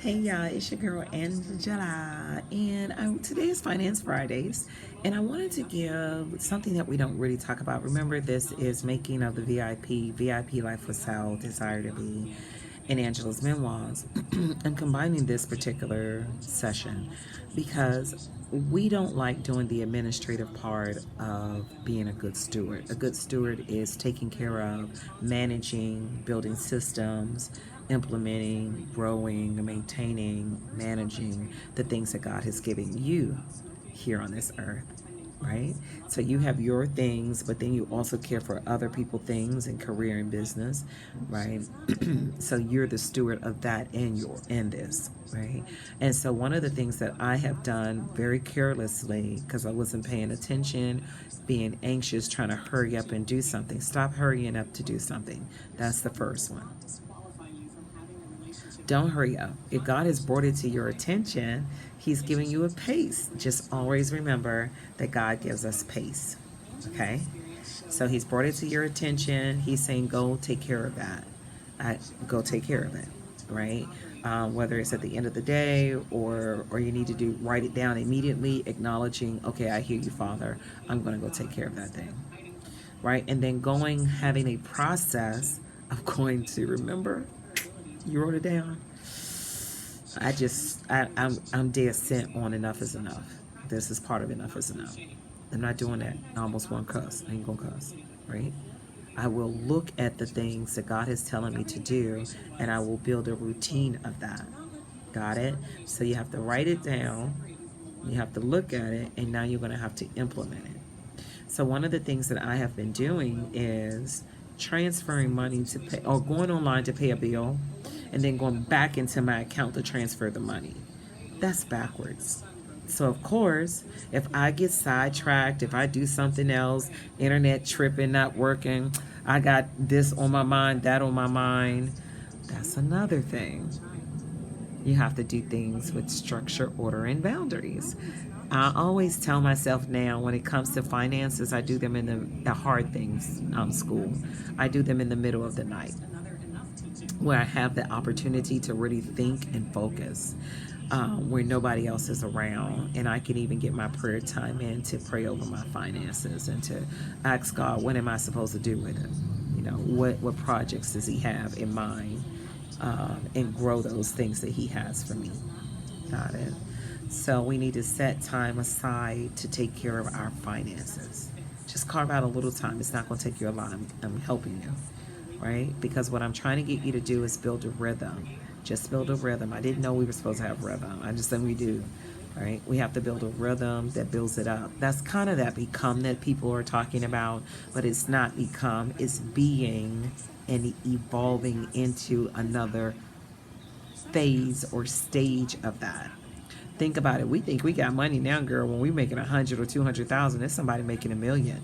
Hey y'all, it's your girl Angela, and today is Finance Fridays, and I wanted to give something that we don't really talk about. Remember, this is Making of the VIP Life was How Desire to Be, in Angela's memoirs. I'm combining this particular session because we don't like doing the administrative part of being a good steward. A good steward is taking care of, managing, building systems, implementing, growing, maintaining, managing the things that God has given you here on this earth, right? So you have your things, but then you also care for other people things and career and business, right? So you're the steward of that in this, right? And so one of the things that I have done very carelessly because I wasn't paying attention, being anxious, trying to hurry up and do something. Stop hurrying up to do something. That's the first one. Don't hurry up. If God has brought it to your attention, He's giving you a pace. Just always remember that God gives us pace. Okay? So He's brought it to your attention. He's saying, go take care of that. Go take care of it. Right? Whether it's at the end of the day or you need to write it down immediately, acknowledging, okay, I hear you, Father. I'm going to go take care of that thing. Right? And then having a process of going to remember. You wrote it down. I'm dead set on enough is enough. This is part of enough is enough. I'm not doing that. I almost want to cuss. I ain't gonna cuss, right? I will look at the things that God is telling me to do, and I will build a routine of that. Got it? So you have to write it down. You have to look at it, and now you're gonna have to implement it. So one of the things that I have been doing is transferring money to pay, or going online to pay a bill, and then going back into my account to transfer the money. That's backwards. So of course, if I get sidetracked, if I do something else, internet tripping, not working, I got this on my mind, that on my mind, that's another thing. You have to do things with structure, order, and boundaries. I always tell myself now when it comes to finances, I do them in the hard things, school. I do them in the middle of the night where I have the opportunity to really think and focus, where nobody else is around, and I can even get my prayer time in to pray over my finances and to ask God, what am I supposed to do with it? You know, what projects does He have in mind, and grow those things that He has for me. Got it. So we need to set time aside to take care of our finances. Just carve out a little time. It's not going to take you a lot. I'm helping you, right? Because what I'm trying to get you to do is build a rhythm. Just build a rhythm. I didn't know we were supposed to have rhythm. I just think we do, right? We have to build a rhythm that builds it up. That's kind of that become that people are talking about, but it's not become. It's being and evolving into another phase or stage of that. Think about it. We think we got money now, girl. When we making 100 or 200,000, there's somebody making $1 million,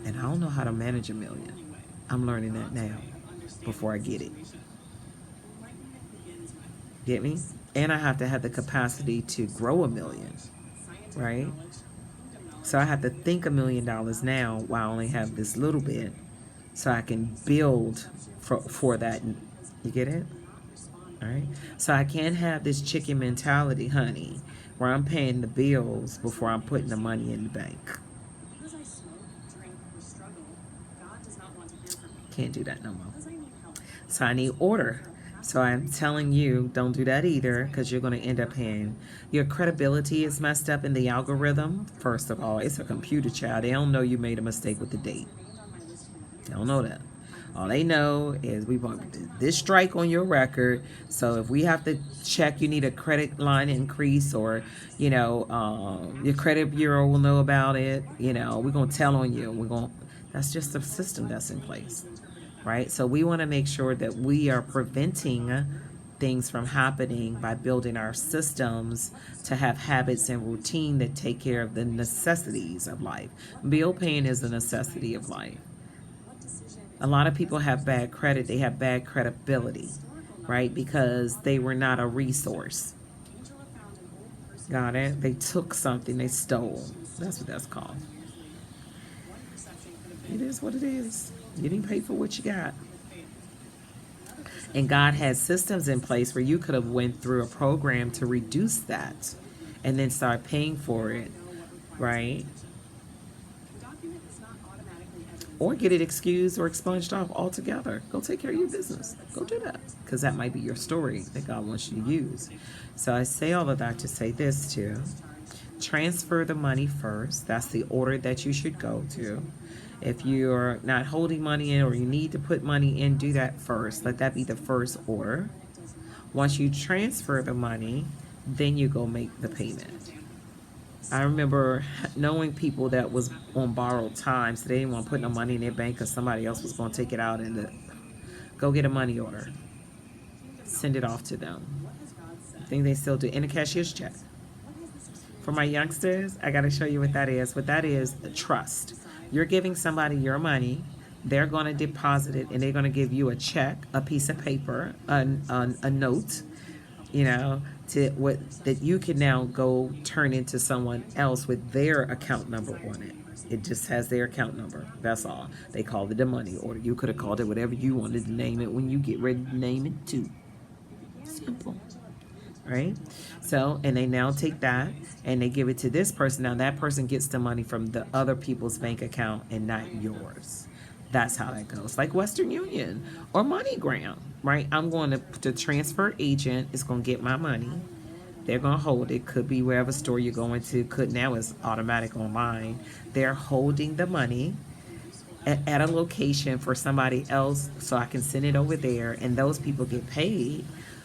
and I don't know how to manage $1 million. I'm learning that now before I get it. Get me? And I have to have the capacity to grow $1 million, right? So I have to think $1 million now while I only have this little bit, so I can build for that. You get it? All right. So I can't have this chicken mentality, honey, where I'm paying the bills before I'm putting the money in the bank. Can't do that no more. So I need order. So I'm telling you, don't do that either, because you're going to end up paying. Your credibility is messed up in the algorithm. First of all, it's a computer, child. They don't know you made a mistake with the date. They don't know that. All they know is we want this strike on your record. So if we have to check, you need a credit line increase, or your credit bureau will know about it. We're gonna tell on you. That's just the system that's in place, right? So we want to make sure that we are preventing things from happening by building our systems to have habits and routine that take care of the necessities of life. Bill paying is a necessity of life. A lot of people have bad credit. They have bad credibility, right? Because they were not a resource. Got it? They took something. They stole. That's what that's called. It is what it is. You didn't pay for what you got. And God had systems in place where you could have went through a program to reduce that and then start paying for it, right? Or get it excused or expunged off altogether. Go take care of your business. Go do that. Because that might be your story that God wants you to use. So I say all of that to say this too. Transfer the money first. That's the order that you should go to. If you're not holding money in or you need to put money in, do that first. Let that be the first order. Once you transfer the money, then you go make the payment. I remember knowing people that was on borrowed time, so they didn't want to put no money in their bank because somebody else was going to take it out and go get a money order. Send it off to them. I think they still do. In a cashier's check. For my youngsters, I got to show you what that is. What that is, trust. You're giving somebody your money. They're going to deposit it, and they're going to give you a check, a piece of paper, a note, that you can now go turn into someone else with their account number on it. It just has their account number. That's all. They call it a money order. You could have called it whatever you wanted to name it when you get ready to name it too. Simple. Right? So, and they now take that and they give it to this person. Now that person gets the money from the other people's bank account and not yours. That's how that goes. Like Western Union or MoneyGram, right? I'm going to, the transfer agent is going to get my money. They're going to hold it. Could be wherever store you're going to. Could now it's automatic online. They're holding the money at a location for somebody else so I can send it over there. And those people get paid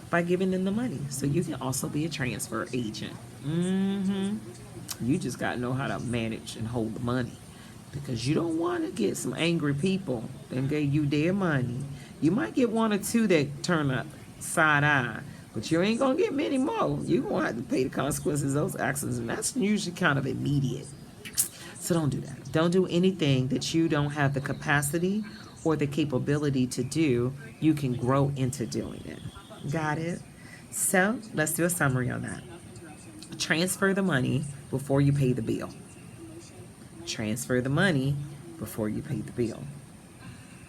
by giving them the money. So you can also be a transfer agent. You just got to know how to manage and hold the money. Because you don't want to get some angry people that gave you their money. You might get one or two that turn a side eye, but you ain't going to get many more. You're going to have to pay the consequences of those actions, and that's usually kind of immediate. So don't do that. Don't do anything that you don't have the capacity or the capability to do. You can grow into doing it. Got it? So let's do a summary on that. Transfer the money before you pay the bill. Transfer the money before you pay the bill.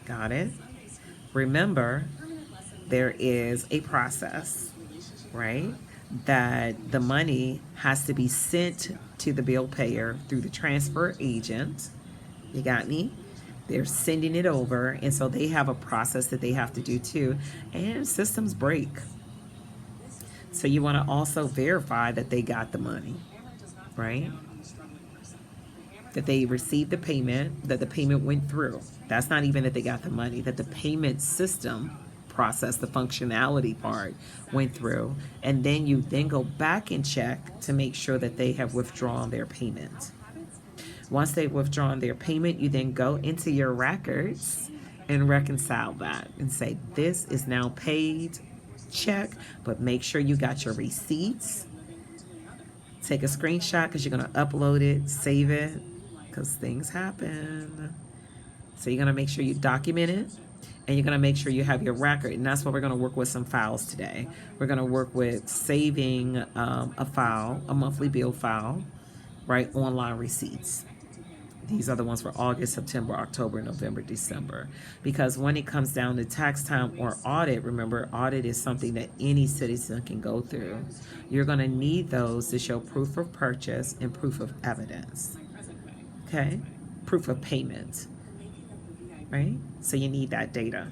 Got it? Remember, there is a process, right? That the money has to be sent to the bill payer through the transfer agent. You got me? They're sending it over, and so they have a process that they have to do too. And systems break. So you want to also verify that they got the money, right? That they received the payment, that the payment went through. That's not even that they got the money, that the payment system process, the functionality part went through. And then you then go back and check to make sure that they have withdrawn their payment. Once they've withdrawn their payment, you then go into your records and reconcile that and say, this is now paid, check, but make sure you got your receipts. Take a screenshot because you're going to upload it, save it, because things happen. So you're going to make sure you document it, and you're going to make sure you have your record. And that's what we're going to work with some files today. We're going to work with saving a file, a monthly bill file, right? Online receipts. These are the ones for August, September, October, November, December. Because when it comes down to tax time or audit, remember, audit is something that any citizen can go through. You're going to need those to show proof of purchase and proof of evidence. Okay? Proof of payment. Right? So you need that data.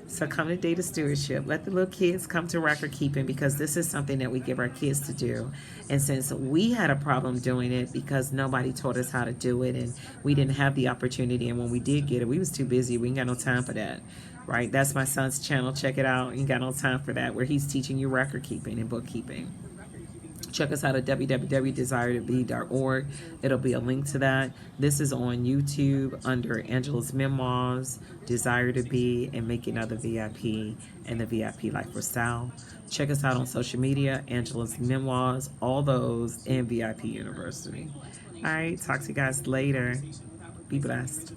So come to data stewardship. Let the little kids come to record keeping, because this is something that we give our kids to do. And since we had a problem doing it because nobody taught us how to do it, and we didn't have the opportunity, and when we did get it, we was too busy. We ain't got no time for that. Right? That's my son's channel. Check it out. Ain't got no time for that, where he's teaching you record keeping and bookkeeping. Check us out at www.desiretobee.org. It'll be a link to that. This is on YouTube under Angela's Memoirs, Desire to Be, and Making Other VIP, and the VIP Life for Style. Check us out on social media, Angela's Memoirs, all those, and VIP University. All right, talk to you guys later. Be blessed.